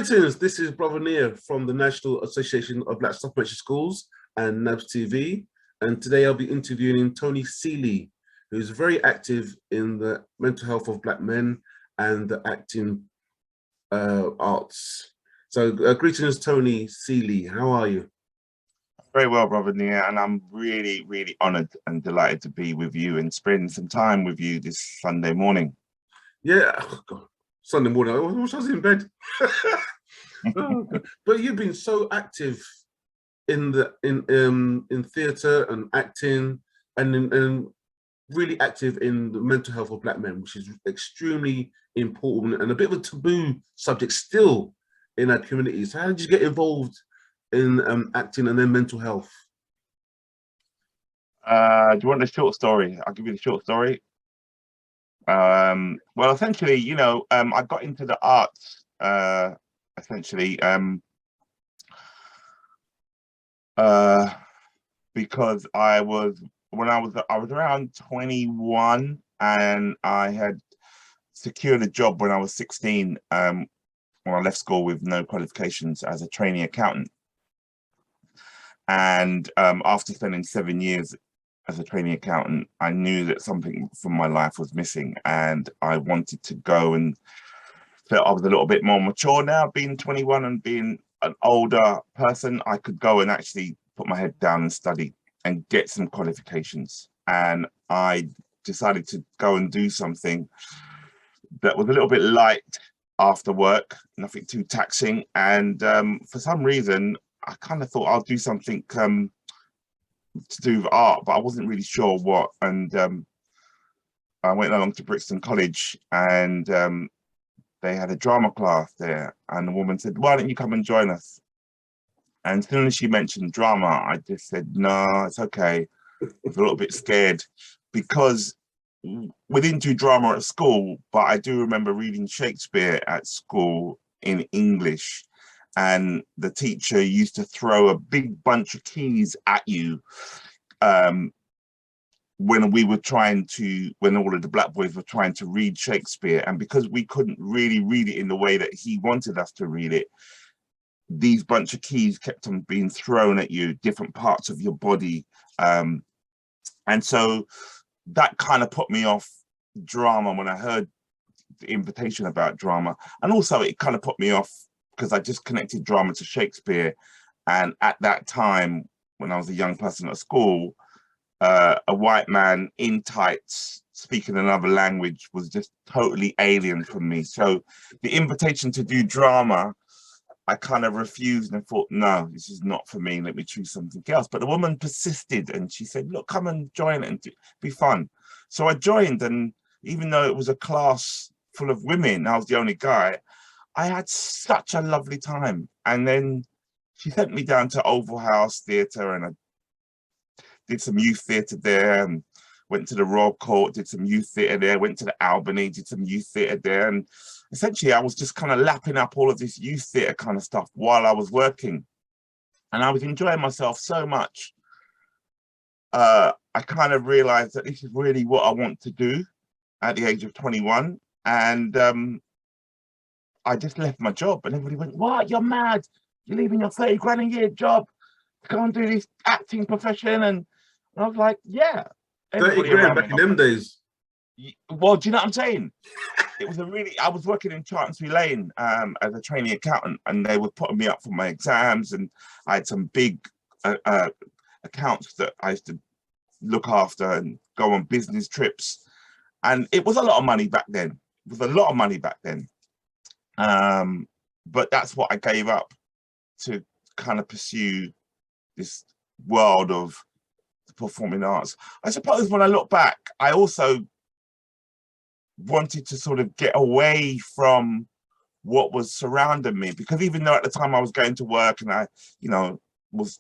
Greetings, this is Brother Nia from the National Association of Black Supplementary Schools and NABSS TV. And today I'll be interviewing Tony Cealy, who is very active in the mental health of Black men and the acting arts. So greetings, Tony Cealy. How are you? Very well, Brother Nia, and I'm really, really honoured and delighted to be with you and spend some time with you this Sunday morning. Yeah, oh God. Sunday morning, I wish I was in bed. Oh, but you've been so active in theatre and acting, and really active in the mental health of Black men, which is extremely important and a bit of a taboo subject still in our communities. How did you get involved in acting and then mental health? Do you want the short story? I'll give you the short story. Well, essentially, you know, I got into the arts essentially because I was around 21 and I had secured a job when I was 16 when I left school with no qualifications as a trainee accountant. And after spending 7 years as a trainee accountant, I knew that something from my life was missing, and I wanted to go and felt I was a little bit more mature now, being 21 and being an older person. I could go and actually put my head down and study and get some qualifications. And I decided to go and do something that was a little bit light after work, nothing too taxing. And for some reason, I kind of thought I'll do something to do with art, but I wasn't really sure what. And I went along to Brixton College, and they had a drama class there, and the woman said, "Why don't you come and join us?" And as soon as she mentioned drama, I just said, "No, it's okay." I was a little bit scared because we didn't do drama at school, but I do remember reading Shakespeare at school in English. And the teacher used to throw a big bunch of keys at you when all of the Black boys were trying to read Shakespeare. And because we couldn't really read it in the way that he wanted us to read it, these bunch of keys kept on being thrown at you, different parts of your body. And so that kind of put me off drama when I heard the invitation about drama. And also it kind of put me off because I just connected drama to Shakespeare. And at that time, when I was a young person at school, a white man in tights speaking another language was just totally alien for me. So the invitation to do drama, I kind of refused and thought, no, this is not for me. Let me choose something else. But the woman persisted and she said, look, come and join it and be fun. So I joined, and even though it was a class full of women, I was the only guy, I had such a lovely time. And then she sent me down to Oval House Theatre, and I did some youth theatre there, and went to the Royal Court, did some youth theatre there, went to the Albany, did some youth theatre there. And essentially I was just kind of lapping up all of this youth theatre kind of stuff while I was working. And I was enjoying myself so much. I kind of realized that this is really what I want to do at the age of 21. And I just left my job, and everybody went, "What? You're mad? You're leaving your 30 grand a year job to go and do this acting profession?" And I was like, "Yeah." 30 grand back in them days. Well, do you know what I'm saying? It was I was working in Chancery Lane as a trainee accountant, and they were putting me up for my exams, and I had some big accounts that I used to look after and go on business trips. And it was a lot of money back then. It was a lot of money back then. But that's what I gave up to kind of pursue this world of the performing arts. I suppose when I look back, I also wanted to sort of get away from what was surrounding me, because even though at the time I was going to work and I, you know, was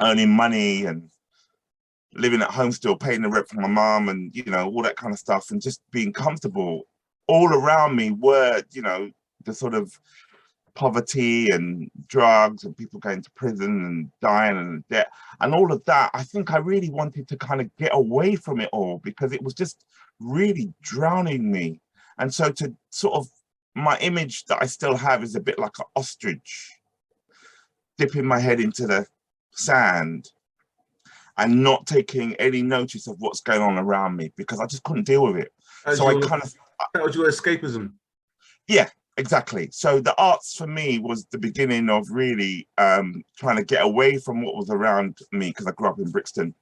earning money and living at home still, paying the rent for my mom and, you know, all that kind of stuff, and just being comfortable, all around me were, you know, the sort of poverty and drugs and people going to prison and dying and debt and all of that. I think I really wanted to kind of get away from it all because it was just really drowning me. And so to sort of my image that I still have is a bit like an ostrich, dipping my head into the sand and not taking any notice of what's going on around me, because I just couldn't deal with it. So I kind of... That was your escapism. Yeah, exactly. So the arts for me was the beginning of really trying to get away from what was around me, because I grew up in Brixton,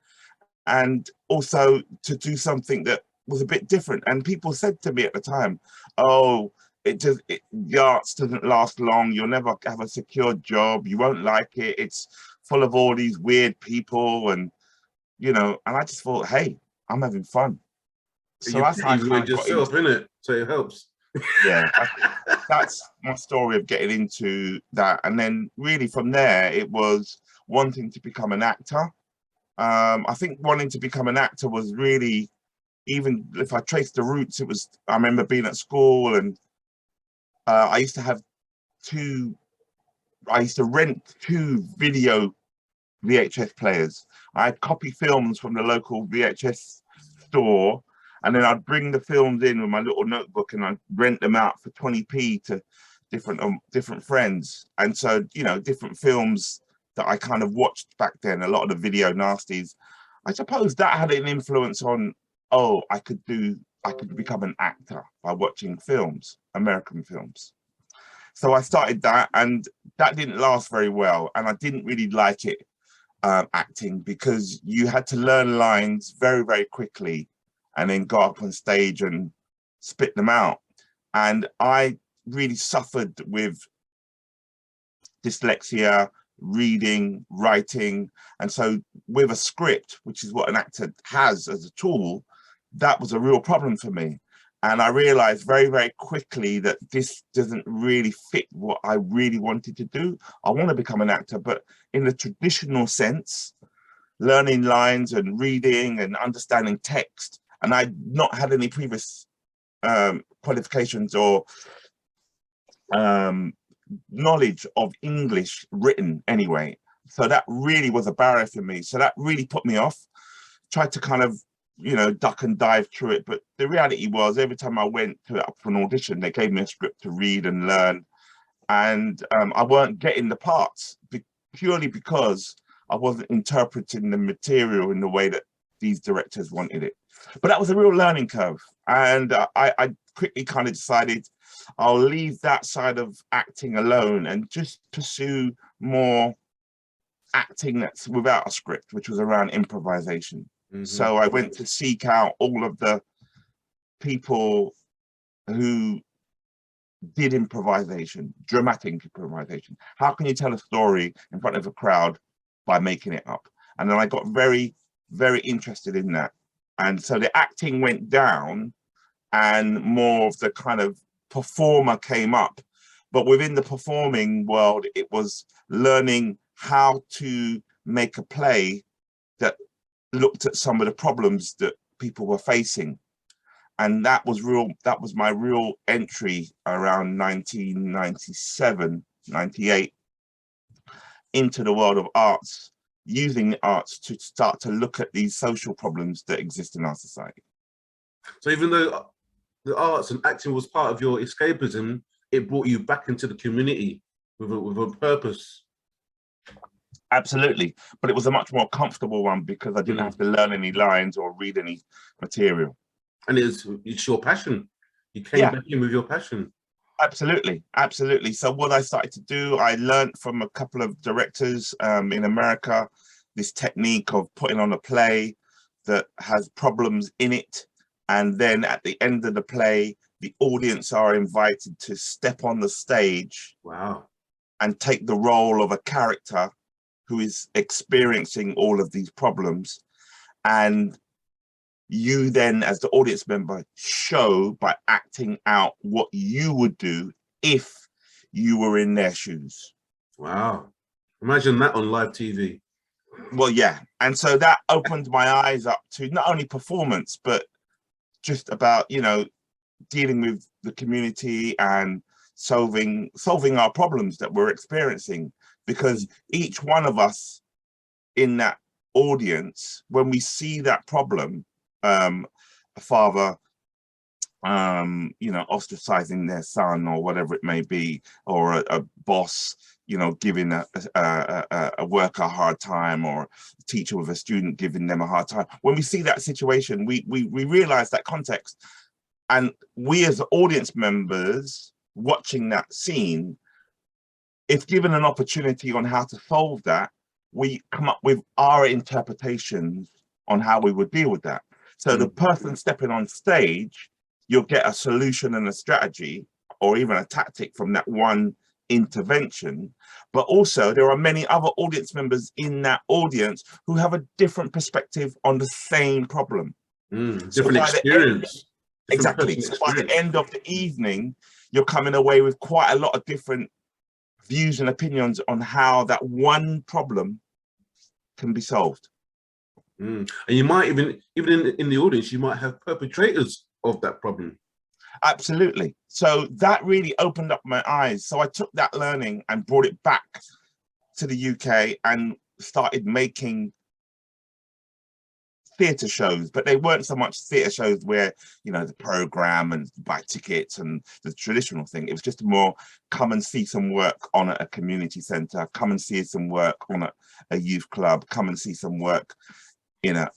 and also to do something that was a bit different. And people said to me at the time, oh, the arts doesn't last long, you'll never have a secure job, you won't like it, it's full of all these weird people, and you know. And I just thought, hey, I'm having fun. So that's how I kind of got yourself in it, so it helps. Yeah, that's my story of getting into that. And then really from there, it was wanting to become an actor. I think wanting to become an actor was really, even if I trace the roots, it was, I remember being at school, and I used to rent 2 video VHS players. I had copy films from the local VHS store, and then I'd bring the films in with my little notebook and I'd rent them out for 20p to different friends. And so, you know, different films that I kind of watched back then, a lot of the video nasties. I suppose that had an influence on, oh, I could become an actor by watching films, American films. So I started that, and that didn't last very well, and I didn't really like it, acting, because you had to learn lines very, very quickly and then go up on stage and spit them out. And I really suffered with dyslexia, reading, writing. And so with a script, which is what an actor has as a tool, that was a real problem for me. And I realized very, very quickly that this doesn't really fit what I really wanted to do. I want to become an actor, but in the traditional sense, learning lines and reading and understanding text. And I'd not had any previous qualifications or knowledge of English written anyway. So that really was a barrier for me. So that really put me off. Tried to kind of, you know, duck and dive through it. But the reality was, every time I went up for an audition, they gave me a script to read and learn. And I weren't getting the parts purely because I wasn't interpreting the material in the way that these directors wanted it. But that was a real learning curve. And I quickly kind of decided I'll leave that side of acting alone and just pursue more acting that's without a script, which was around improvisation. Mm-hmm. So I went to seek out all of the people who did improvisation, dramatic improvisation. How can you tell a story in front of a crowd by making it up? And then I got very, very interested in that. And so the acting went down and more of the kind of performer came up. But within the performing world, it was learning how to make a play that looked at some of the problems that people were facing. And that was my real entry around 1997, 98 into the world of arts, using the arts to start to look at these social problems that exist in our society. So even though the arts and acting was part of your escapism, it brought you back into the community with a purpose. Absolutely, but it was a much more comfortable one because I didn't have to learn any lines or read any material. And it's your passion. You came back in with your passion. Absolutely, absolutely. So what I started to do, I learned from a couple of directors in America, this technique of putting on a play that has problems in it. And then at the end of the play, the audience are invited to step on the stage. Wow. And take the role of a character who is experiencing all of these problems. And you then, as the audience member, show by acting out what you would do if you were in their shoes. Wow. Imagine that on live TV. Well, yeah. And so that opened my eyes up to not only performance, but just about, you know, dealing with the community and solving our problems that we're experiencing. Because each one of us in that audience, when we see that problem, a father you know, ostracizing their son or whatever it may be, or a boss, you know, giving a worker a hard time, or a teacher with a student giving them a hard time. When we see that situation, we realize that context, and we as audience members watching that scene, if given an opportunity on how to solve that, we come up with our interpretations on how we would deal with that. So the person stepping on stage, you'll get a solution and a strategy, or even a tactic from that one intervention. But also there are many other audience members in that audience who have a different perspective on the same problem. Different experience. Exactly. So by the end of the evening, you're coming away with quite a lot of different views and opinions on how that one problem can be solved. And you might even in the audience, you might have perpetrators of that problem. Absolutely. So that really opened up my eyes. So I took that learning and brought it back to the UK and started making theatre shows, but they weren't so much theatre shows where, you know, the program and buy tickets and the traditional thing. It was just more come and see some work on a community centre, come and see some work on a youth club, come and see some work in a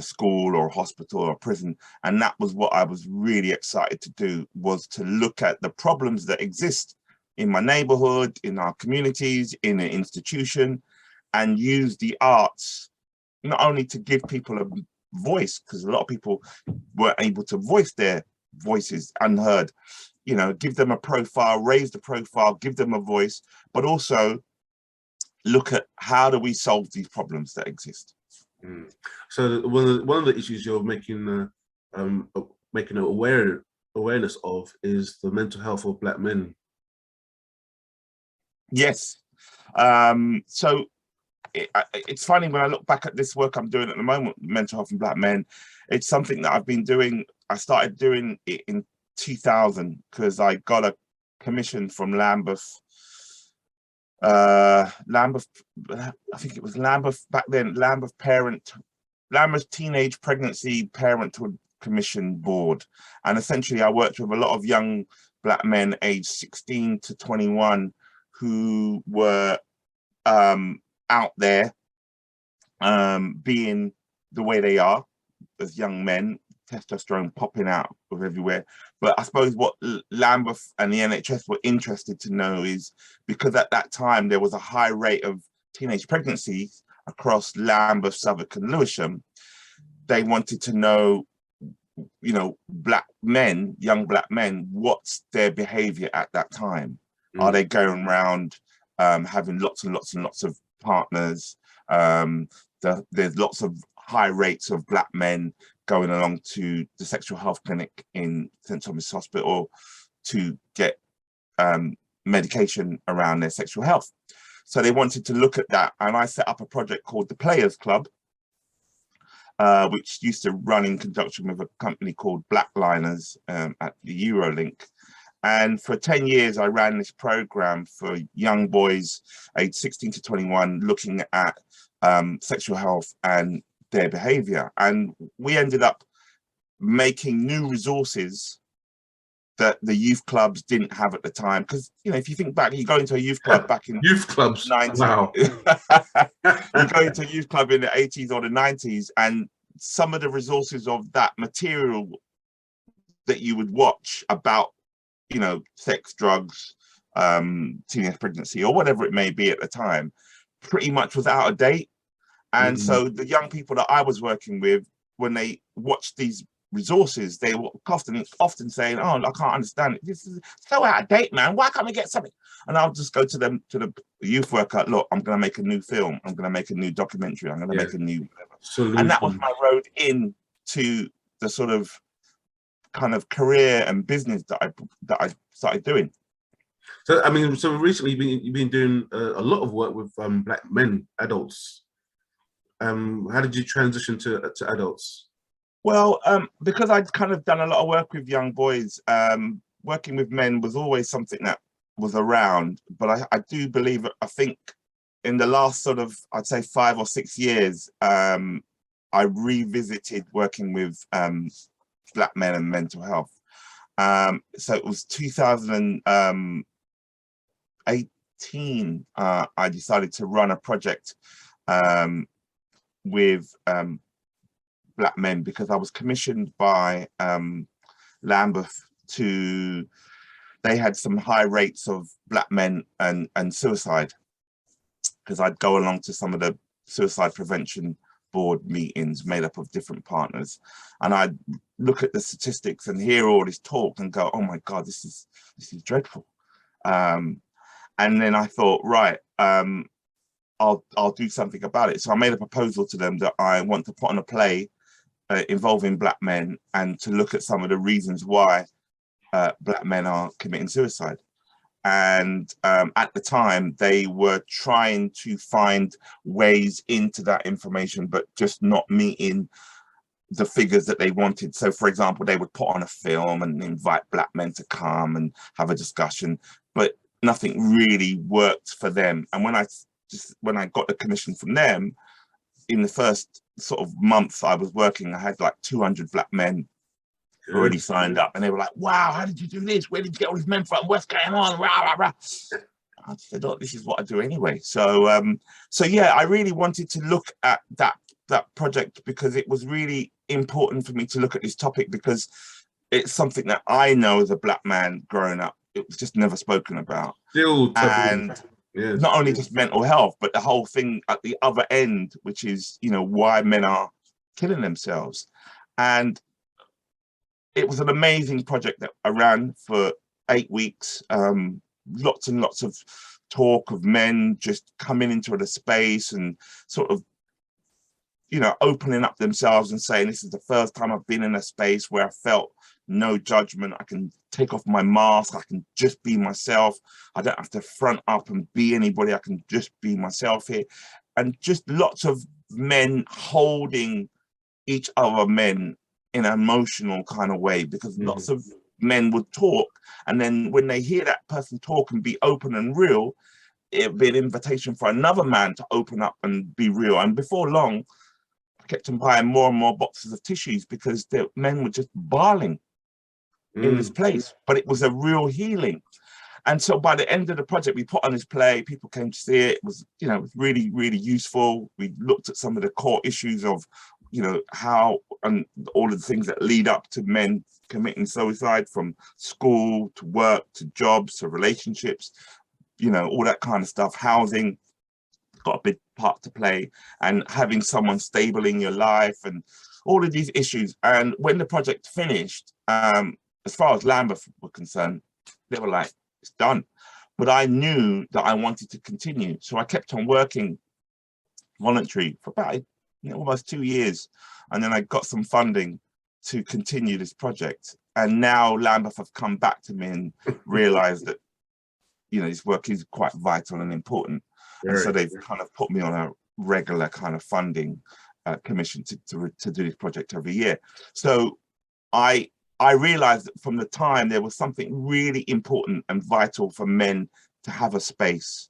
school or a hospital or a prison. And that was what I was really excited to do, was to look at the problems that exist in my neighborhood, in our communities, in an institution, and use the arts not only to give people a voice, because a lot of people weren't able to voice their voices unheard, you know, give them a profile, raise the profile, give them a voice, but also look at how do we solve these problems that exist. So one of the issues you're making making awareness of is the mental health of Black men. Yes. So it's funny when I look back at this work I'm doing at the moment, mental health in Black men. It's something that I've been doing. I started doing it in 2000 because I got a commission from Lambeth. I think it was Lambeth back then. Lambeth Teenage Pregnancy Parenthood Commission Board, and essentially I worked with a lot of young Black men aged 16 to 21 who were out there being the way they are as young men, testosterone popping out of everywhere. But I suppose what Lambeth and the NHS were interested to know is, because at that time there was a high rate of teenage pregnancies across Lambeth, Southwark and Lewisham, they wanted to know, you know, Black men, young Black men, what's their behavior at that time? Are they going around having lots and lots and lots of partners? There's lots of high rates of Black men going along to the sexual health clinic in St Thomas Hospital to get medication around their sexual health. So they wanted to look at that, and I set up a project called the Players Club, which used to run in conjunction with a company called Blackliners at the Eurolink. And for 10 years, I ran this program for young boys aged 16 to 21, looking at sexual health and their behavior. And we ended up making new resources that the youth clubs didn't have at the time. Because, you know, if you think back, you go into a youth club back in youth clubs, 90s. wow. You go into a youth club in the 80s or the 90s, and some of the resources of that material that you would watch about, you know, sex, drugs, teenage pregnancy, or whatever it may be at the time, pretty much was out of date. And so the young people that I was working with, when they watched these resources, they were often saying, "Oh, I can't understand it. This is so out of date, man. Why can't we get something?" And I'll just go to them, to the youth worker. Look, I'm going to make a new film. I'm going to make a new documentary. I'm going to make a new whatever. And that was my road into the sort of kind of career and business that I started doing. So I mean, so recently you've been doing a lot of work with Black men, adults. How did you transition to adults? Well, because I'd kind of done a lot of work with young boys, working with men was always something that was around. But I do believe, I think in the last sort of, I'd say 5 or 6 years, I revisited working with Black men and mental health. So it was 2018, I decided to run a project with Black men, because I was commissioned by Lambeth to, they had some high rates of Black men and suicide, because I'd go along to some of the suicide prevention board meetings made up of different partners, and I'd look at the statistics and hear all this talk and go, oh my God, this is dreadful. And then I thought, right, I'll do something about it. So I made a proposal to them that I want to put on a play involving Black men, and to look at some of the reasons why Black men are committing suicide. And at the time, they were trying to find ways into that information, but just not meeting the figures that they wanted. So, for example, they would put on a film and invite Black men to come and have a discussion, but nothing really worked for them. And when I got the commission from them, in the first sort of month I was working, I had like 200 Black men already signed up, and they were like, wow, how did you do this? Where did you get all these men from? What's going on? Rah, rah, rah. I said, oh, this is what I do anyway. So so yeah, I really wanted to look at that project, because it was really important for me to look at this topic, because it's something that I know as a Black man growing up, it was just never spoken about. Still taboo. And not only just mental health, but the whole thing at the other end, which is, you know, why men are killing themselves. And it was an amazing project that I ran for 8 weeks. Lots and lots of talk of men just coming into the space and sort of, you know, opening up themselves and saying, this is the first time I've been in a space where I felt no judgment. I can take off my mask. I can just be myself. I don't have to front up and be anybody. I can just be myself here. And just lots of men holding each other men in an emotional kind of way, because lots of men would talk, and then when they hear that person talk and be open and real, it'd be an invitation for another man to open up and be real. And before long, I kept on buying more and more boxes of tissues, because the men were just bawling in this place, but it was a real healing. And so by the end of the project, we put on this play, people came to see it. It was, you know, it was really, really useful. We looked at some of the core issues of, you know, how, and all of the things that lead up to men committing suicide, from school to work to jobs to relationships, you know, all that kind of stuff. Housing got a big part to play, and having someone stable in your life, and all of these issues. And when the project finished, as far as Lambeth were concerned, they were like, it's done. But I knew that I wanted to continue. So I kept on working voluntary for about, you know, almost 2 years. And then I got some funding to continue this project. And now Lambeth have come back to me and realized that, you know, this work is quite vital and important. And so they've kind of put me on a regular kind of funding commission to do this project every year. So I realized that from the time, there was something really important and vital for men to have a space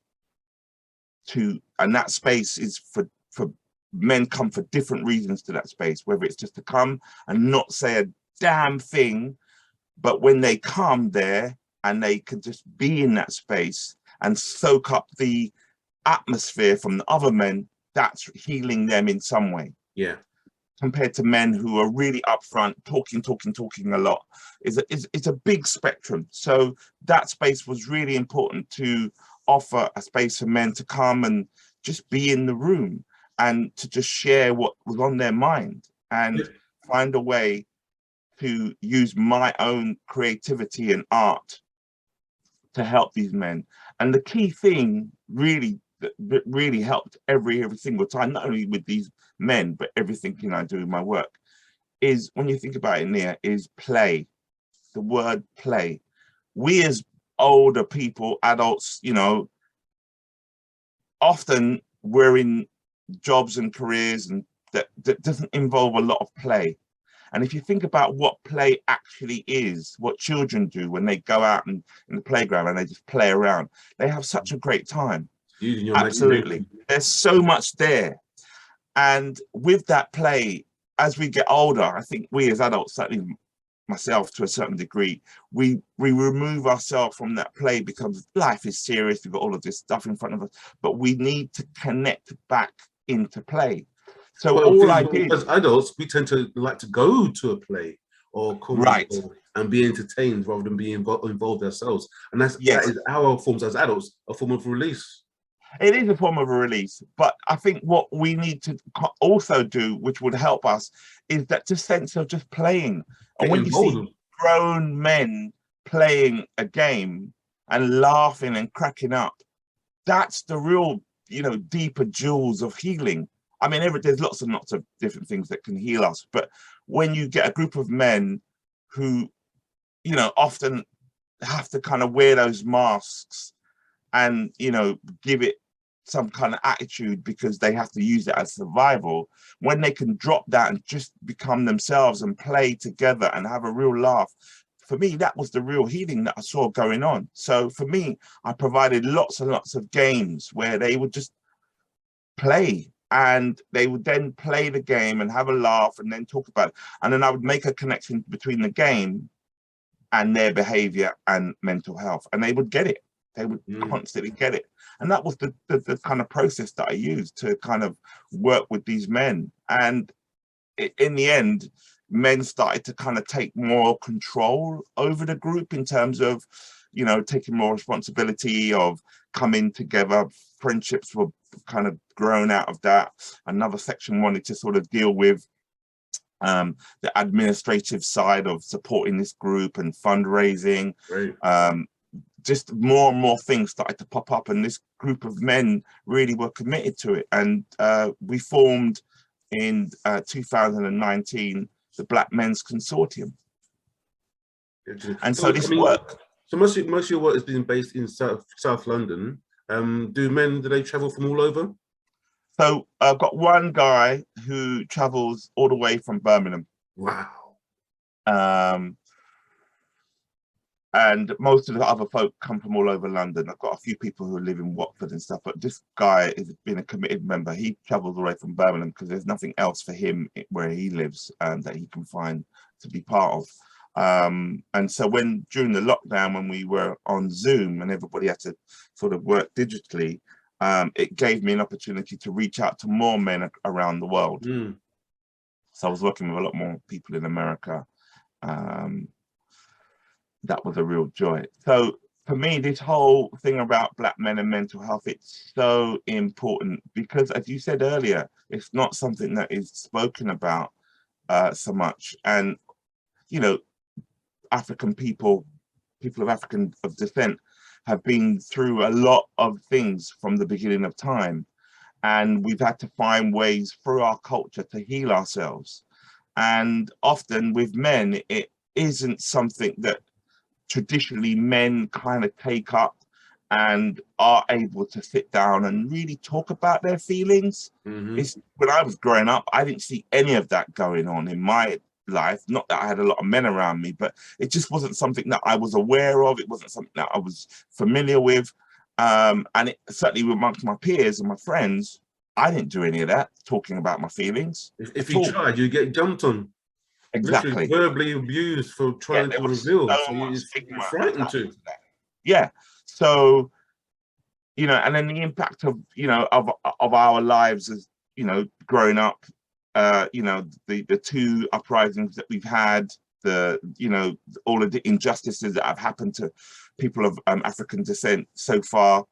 to, and that space is for men come for different reasons to that space, whether it's just to come and not say a damn thing, but when they come there and they can just be in that space and soak up the atmosphere from the other men, that's healing them in some way. Yeah. Compared to men who are really upfront, talking a lot, it's a big spectrum. So that space was really important, to offer a space for men to come and just be in the room and to just share what was on their mind, and find a way to use my own creativity and art to help these men. And the key thing really that really helped every single time, not only with these men, but everything, you know, I do in my work, is, when you think about it, Nia, is play. The word play. We as older people, adults, you know, often we're in jobs and careers and that doesn't involve a lot of play. And if you think about what play actually is, what children do when they go out in the playground and they just play around, they have such a great time. Absolutely. There's so much there. And with that play, as we get older, I think we as adults, certainly myself to a certain degree, we remove ourselves from that play because life is serious. We've got all of this stuff in front of us, but we need to connect back into play. So Well, all I did, as adults, we tend to like to go to a play or comedy right, and be entertained rather than be involved ourselves. And that yes, is our forms as adults, a form of release. it is a form of a release. But I think what we need to also do, which would help us, is that just sense of just playing. And Get when you see involved. grown men playing a game and laughing and cracking up, that's the real, you know, deeper jewels of healing. I mean, there's lots and lots of different things that can heal us, but when you get a group of men who, you know, often have to kind of wear those masks and, you know, give it some kind of attitude because they have to use it as survival, when they can drop that and just become themselves and play together and have a real laugh, for me, that was the real healing that I saw going on. So for me, I provided lots and lots of games where they would just play, and they would then play the game and have a laugh and then talk about it. And then I would make a connection between the game and their behavior and mental health, and they would get it. They would constantly get it. And that was the kind of process that I used to kind of work with these men. And in the end, men started to kind of take more control over the group in terms of, you know, taking more responsibility of coming together. Friendships were kind of grown out of that. Another section wanted to sort of deal with the administrative side of supporting this group and fundraising. Right. Just more and more things started to pop up, and this group of men really were committed to it. And we formed in 2019 the Black Men's Consortium. And so this work. So most of your work has been based in South London. Do they travel from all over? So I've got one guy who travels all the way from Birmingham. Wow. And most of the other folk come from all over London. I've got a few people who live in Watford and stuff, but this guy has been a committed member. He travels all the way from Birmingham because there's nothing else for him where he lives that he can find to be part of. And so during the lockdown, when we were on Zoom and everybody had to sort of work digitally, it gave me an opportunity to reach out to more men around the world. So I was working with a lot more people in America. That was a real joy. So for me, this whole thing about Black men and mental health, it's so important because, as you said earlier, it's not something that is spoken about so much. And, you know, African people of African descent have been through a lot of things from the beginning of time. And we've had to find ways through our culture to heal ourselves. And often with men, it isn't something that traditionally men kind of take up and are able to sit down and really talk about their feelings. It's, when I was growing up, I didn't see any of that going on in my life. Not that I had a lot of men around me, but it just wasn't something that I was aware of. It wasn't something that I was familiar with. And it, certainly amongst my peers and my friends, I didn't do any of that, talking about my feelings. If you tried, you get jumped on. Exactly. Literally verbally abused for trying to reveal. So you're frightened to. Yeah. So, you know, and then the impact of, you know, of our lives as, you know, growing up, you know, the two uprisings that we've had, you know, all of the injustices that have happened to people of African descent so far,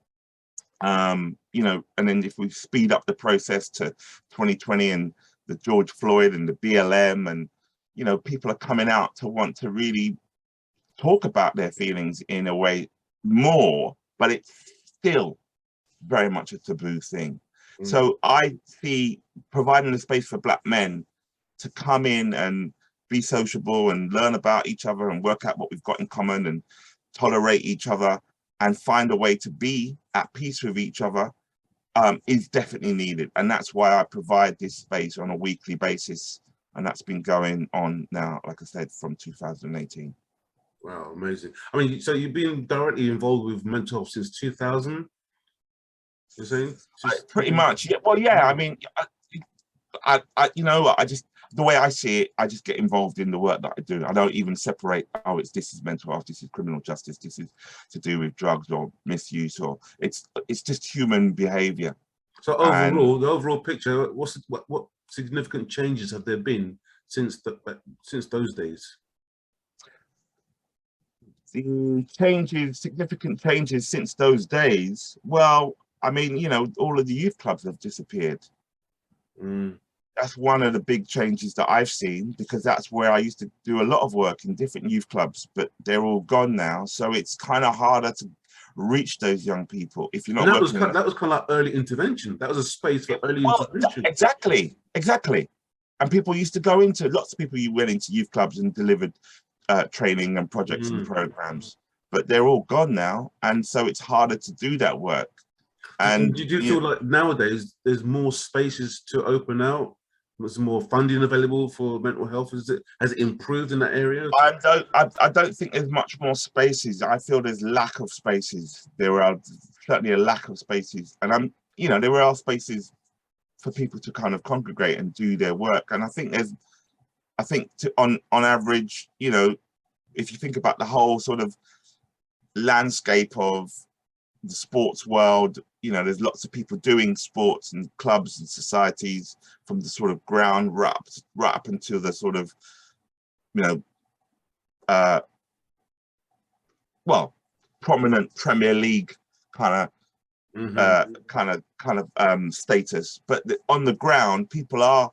you know, and then if we speed up the process to 2020 and the George Floyd and the BLM, and, you know, people are coming out to want to really talk about their feelings in a way more, but it's still very much a taboo thing. So I see providing a space for Black men to come in and be sociable and learn about each other and work out what we've got in common and tolerate each other and find a way to be at peace with each other is definitely needed. And that's why I provide this space on a weekly basis. And that's been going on now, like I said, from 2018. Wow, amazing. I mean, so you've been directly involved with mental health since 2000? You're saying? Pretty much. Yeah. Well, yeah. I mean, I you know, I just the way I see it, I just get involved in the work that I do. I don't even separate, oh, this is mental health, this is criminal justice, this is to do with drugs or misuse, or it's just human behavior. So overall, the overall picture, what significant changes have there been since those days? The changes, significant changes since those days. Well, I mean, you know, all of the youth clubs have disappeared. That's one of the big changes that I've seen, because that's where I used to do a lot of work in different youth clubs, but they're all gone now. So it's kind of harder to reach those young people if you're not working. That was kind of like early intervention. That was a space for early intervention. Exactly. And people used to go into, lots of people you went into youth clubs and delivered training and projects and programs, but they're all gone now, and so it's harder to do that work. And do you feel like nowadays there's more spaces to open out? There's more funding available for mental health. Has it improved in that area? I don't think there's much more spaces. I feel there's lack of spaces. There are certainly a lack of spaces, and you know, there are spaces for people to kind of congregate and do their work. And I think on average, you know, if you think about the whole sort of landscape of the sports world, you know, there's lots of people doing sports and clubs and societies from the sort of ground right up until the sort of, you know, well, prominent Premier League kind of status. But on the ground, people are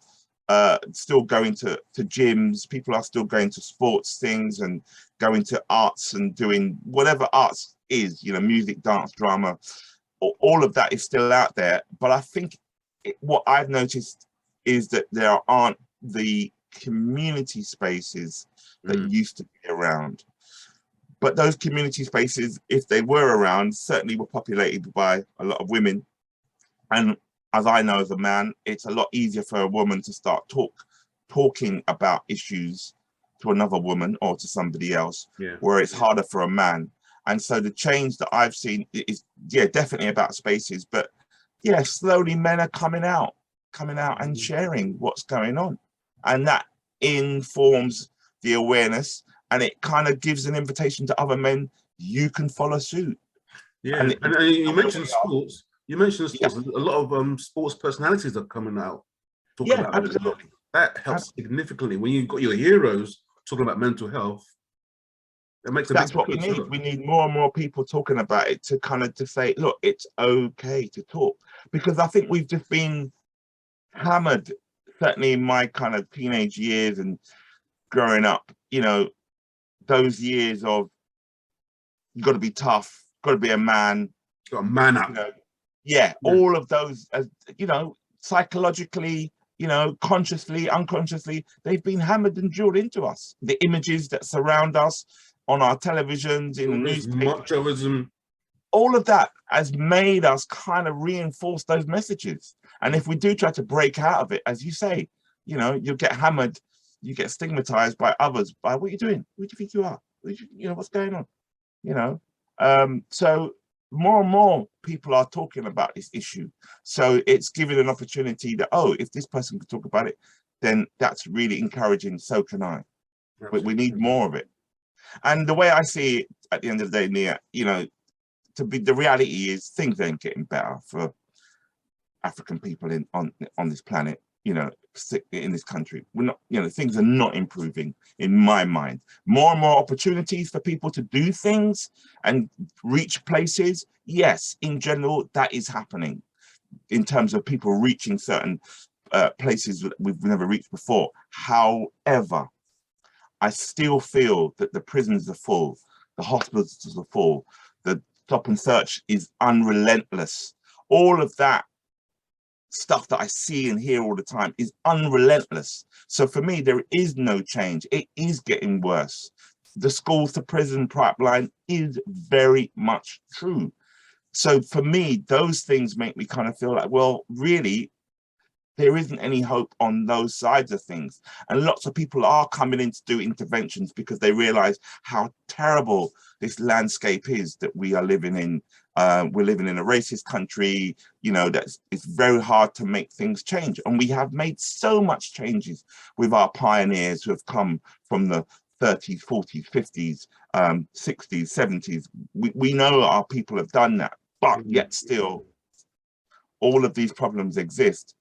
still going to gyms, people are still going to sports things and going to arts and doing whatever arts is, you know, music, dance, drama, all of that is still out there. But I think what I've noticed is that there aren't the community spaces that used to be around. But those community spaces, if they were around, certainly were populated by a lot of women. And as I know as a man, it's a lot easier for a woman to start talking about issues to another woman or to somebody else, where it's harder for a man. And so the change that I've seen is, definitely about spaces, but slowly men are coming out and sharing what's going on. And that informs the awareness, and it kind of gives an invitation to other men, you can follow suit. And you mentioned sports. You mentioned sports. A lot of sports personalities are coming out talking about absolutely. That helps significantly when you've got your heroes talking about mental health. That makes That's what we need. We need more and more people talking about it to kind of to say, look, it's okay to talk, because I think we've just been hammered, certainly in my kind of teenage years and growing up, you know, those years of you got to be tough, got to be a man, got to man up. You know, all of those, you know, psychologically, you know, consciously, unconsciously, they've been hammered and drilled into us. The images that surround us on our televisions, in the newspapers, all of that has made us kind of reinforce those messages. And if we do try to break out of it, as you say, you know, you'll get hammered, you get stigmatized by others by what you're doing. Who do you think you are? You know, what's going on? You know, so more and more people are talking about this issue. So it's giving an opportunity that, oh, if this person can talk about it, then that's really encouraging. So can I. But we need more of it. And the way I see it at the end of the day, Nia, you know, the reality is things ain't getting better for African people on this planet, you know, in this country. We're not, you know, things are not improving in my mind. More and more opportunities for people to do things and reach places. Yes, in general, that is happening in terms of people reaching certain places that we've never reached before. However, I still feel that the prisons are full, the hospitals are full, the stop and search is unrelentless. All of that stuff that I see and hear all the time is unrelentless. So for me, there is no change. It is getting worse. The schools to prison pipeline is very much true. So for me, those things make me kind of feel like, well, really, there isn't any hope on those sides of things. And lots of people are coming in to do interventions because they realize how terrible this landscape is that we are living in. We're living in a racist country, you know, it's very hard to make things change. And we have made so much changes with our pioneers who have come from the 30s, 40s, 50s, 60s, 70s. We know our people have done that, but yet still all of these problems exist.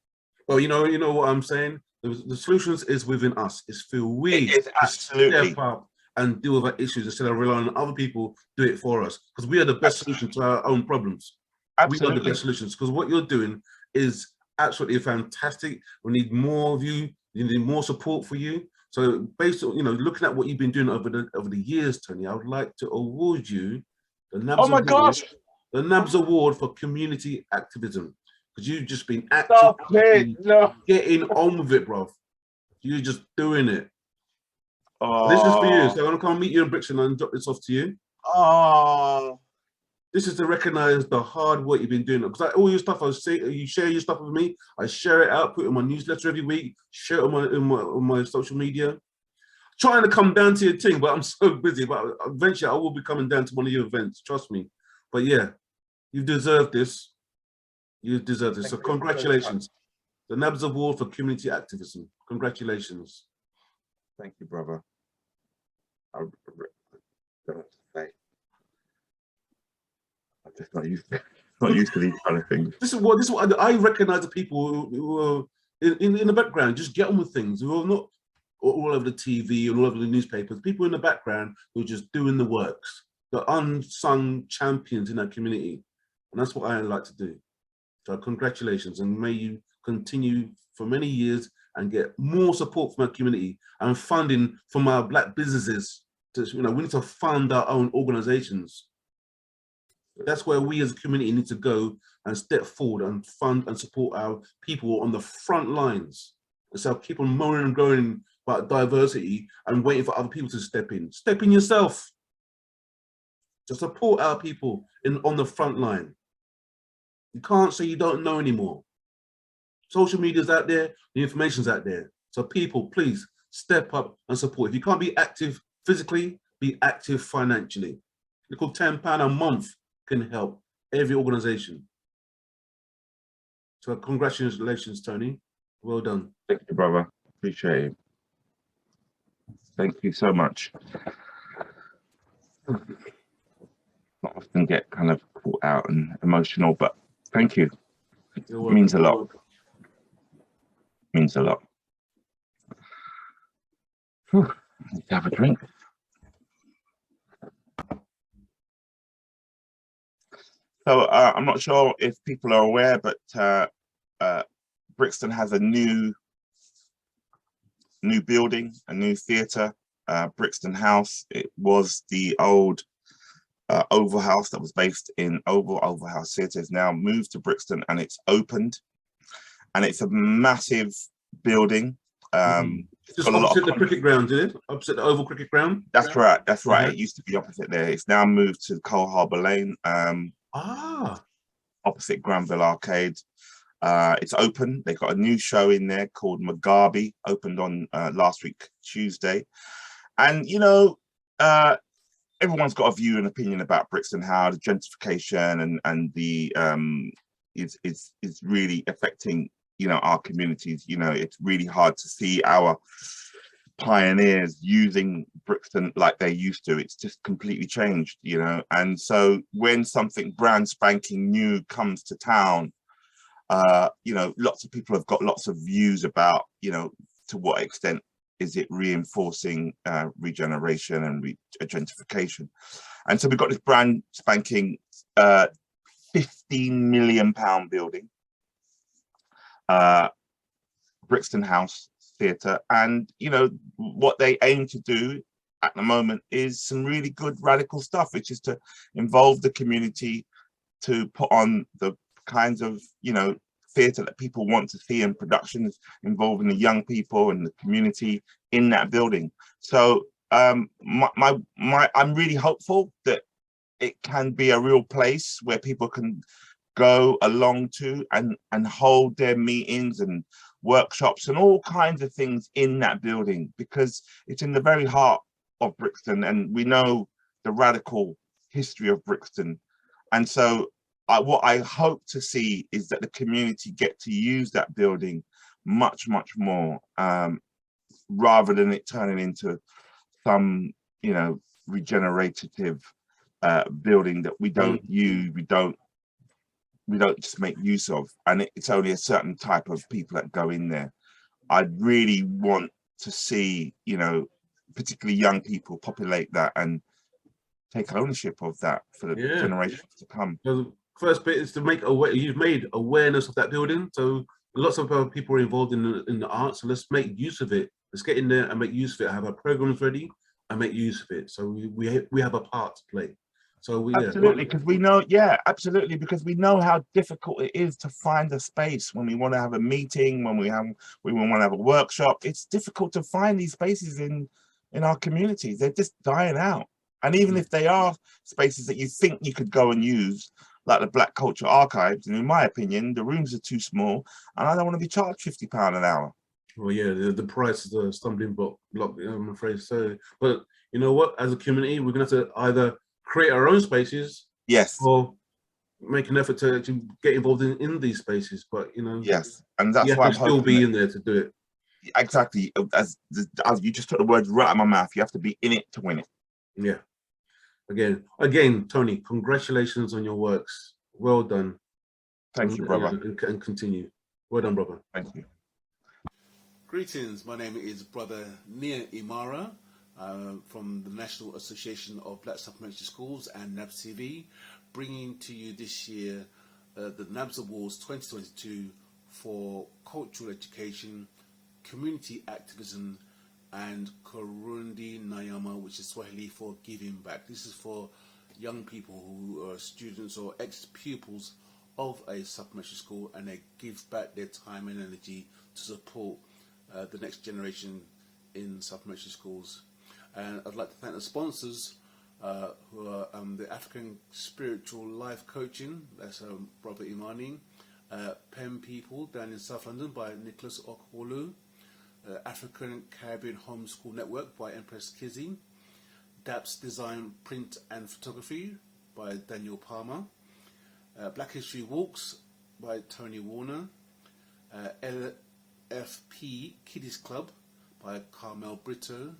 Well, you know what I'm saying? The solutions is within us. It's for we to step up and deal with our issues instead of relying on other people do it for us. Because we are the best solution to our own problems. Absolutely. We are the best solutions. Because what you're doing is absolutely fantastic. We need more of you. You need more support for you. So based on, you know, looking at what you've been doing over the years, Tony, I would like to award you the NABSS Oh my gosh, the NABSS Award for Community Activism. Because you've just been actively getting on with it, bro. You're just doing it. Oh. This is for you. So I'm gonna come meet you in Brixton and drop this off to you. Oh. This is to recognize the hard work you've been doing. Because all your stuff, you share your stuff with me. I share it out, put it in my newsletter every week, share it on my social media. Trying to come down to your thing, but I'm so busy. But eventually, I will be coming down to one of your events. Trust me. But yeah, you deserve this. You deserve this. So congratulations. The NABSS Award for Community Activism. Congratulations. Thank you, brother. I don't know what to say. I'm just not used to these kind of things. This is what I recognize the people who are in the background. Just get on with things. Who are not all over the TV and all over the newspapers. People in the background who are just doing the works. The unsung champions in that community. And that's what I like to do. So congratulations, and may you continue for many years and get more support from our community and funding from our Black businesses. You know, we need to fund our own organizations. That's where we as a community need to go and step forward and fund and support our people on the front lines. Instead of keep on moaning and groaning about diversity and waiting for other people to step in. Step in yourself to support our people on the front line. You can't say you don't know anymore. Social media's out there, the information's out there. So people, please step up and support. If you can't be active physically, be active financially. Little £10 a month can help every organization. So congratulations, Tony. Well done. Thank you, brother. Appreciate it. Thank you so much. Not often get kind of caught out and emotional, but thank you. It means a lot. Means a lot. Whew. Let's have a drink. So I'm not sure if people are aware, but Brixton has a new building, a new theatre, Brixton House. It was the old Oval House that was based in Oval House Theatre. Is now moved to Brixton and it's opened, and it's a massive building. Just opposite the cricket ground, is it? Opposite the Oval Cricket Ground? That's right, that's right. It used to be opposite there. It's now moved to Cole Harbour Lane, opposite Granville Arcade. It's open. They've got a new show in there called Mugabe, opened on last week, Tuesday. And, you know, everyone's got a view and opinion about Brixton, how the gentrification and the is really affecting, you know, our communities. You know, it's really hard to see our pioneers using Brixton like they used to. It's just completely changed, you know. And so when something brand spanking new comes to town, you know, lots of people have got lots of views about, you know, to what extent is it reinforcing regeneration and gentrification. And so we've got this brand spanking £15 million building, Brixton House Theatre. And, you know, what they aim to do at the moment is some really good radical stuff, which is to involve the community, to put on the kinds of, you know, theatre that people want to see, and productions involving the young people and the community in that building. So I'm really hopeful that it can be a real place where people can go along to and hold their meetings and workshops and all kinds of things in that building, because it's in the very heart of Brixton, and we know the radical history of Brixton. And so what I hope to see is that the community get to use that building much more, rather than it turning into some, you know, regenerative building that we don't use, we don't just make use of, and it's only a certain type of people that go in there. I'd really want to see, you know, particularly young people populate that and take ownership of that for the generations to come. So the first bit is to make you've made awareness of that building. So lots of people are involved in the arts, so let's make use of it. Let's get in there and make use of it. Have our programs ready and make use of it. So we have a part to play. So absolutely, because we know, absolutely, because we know how difficult it is to find a space when we want to have a meeting, when we want to have a workshop. It's difficult to find these spaces in our communities. They're just dying out. And even if they are spaces that you think you could go and use, like the Black Culture Archives, and in my opinion, the rooms are too small, and I don't want to be charged £50 an hour. Well, yeah, the price is a stumbling block, I'm afraid so. But you know what? As a community, we're going to have to either create our own spaces, yes, or make an effort to actually get involved in these spaces. But you know, yes, and that's you why have to still be in there to do it. Exactly, as you just took the words right out of my mouth. You have to be in it to win it. Yeah. Again, Tony, congratulations on your works. Well done. Thank you, brother. And continue. Well done, brother. Thank you. Greetings. My name is Brother Nia Imara from the National Association of Black Supplementary Schools and NABSS TV, bringing to you this year the NABSS Awards 2022 for cultural education, community activism, and Kurundi Nyama, which is Swahili for giving back. This is for young people who are students or ex-pupils of a supplementary school, and they give back their time and energy to support the next generation in supplementary schools. And I'd like to thank the sponsors who are the African Spiritual Life Coaching, that's Brother Imani, Pen People down in South London by Nicholas Okwolu, African Caribbean Homeschool Network by Empress Kizzy, NABSS Design, Print and Photography by Daniel Palmer, Black History Walks by Tony Warner, LFP Kiddies Club by Carmel Brito,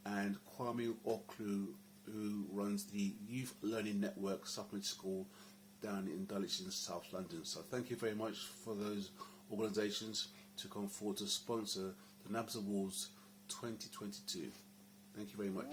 and Kwame Oklu, who runs the Youth Learning Network Supplementary School down in Dulwich in South London. So thank you very much for those organisations to come forward to sponsor the NABSS Awards 2022. Thank you very much.